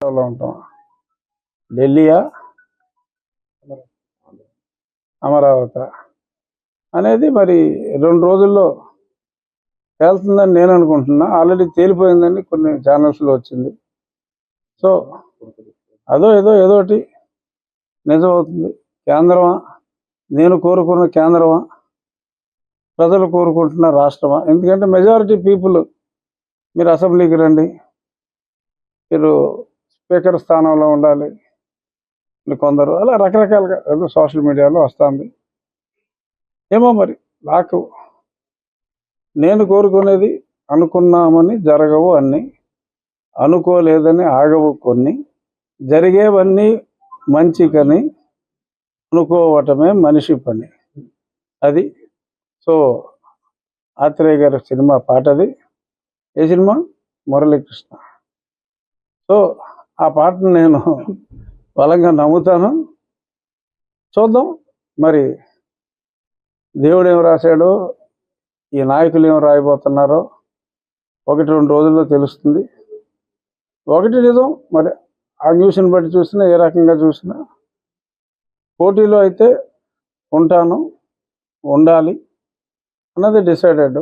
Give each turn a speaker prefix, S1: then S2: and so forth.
S1: ఉంటాం. ఢిల్లీయా అమరావతి అనేది మరి 2 రోజుల్లో తేలుతుందని నేను అనుకుంటున్నా. ఆల్రెడీ తేలిపోయిందని కొన్ని ఛానల్స్లో వచ్చింది. సో ఏదోటి నిజమవుతుంది. కేంద్రమా, నేను కోరుకున్న కేంద్రమా, ప్రజలు కోరుకుంటున్న రాష్ట్రమా? ఎందుకంటే మెజారిటీ పీపుల్ మీరు అసెంబ్లీకి రండి, మీరు స్పీకర్ స్థానంలో ఉండాలి, కొందరు అలా రకరకాలుగా ఏదో సోషల్ మీడియాలో వస్తుంది. ఏమో మరి నాకు నేను కోరుకునేది అనుకున్నామని జరగవు అన్నీ, అనుకోలేదని ఆగవు కొన్ని, జరిగేవన్నీ మంచికని అనుకోవటమే మనిషి పని. అది సో ఆత్రేయ గారి సినిమా పాటది. ఏ సినిమా? మురళీకృష్ణ. సో ఆ పాటను నేను బలంగా నమ్ముతాను. చూద్దాం మరి దేవుడు ఏం రాశాడో, ఈ నాయకులు ఏం రాయబోతున్నారో 1-2 రోజుల్లో తెలుస్తుంది. ఒకటి నిజం, మరి ఆ న్యూస్ని బట్టి చూసినా, ఏ రకంగా చూసినా పోటీలో అయితే ఉంటాను, ఉండాలి అన్నది డిసైడెడ్.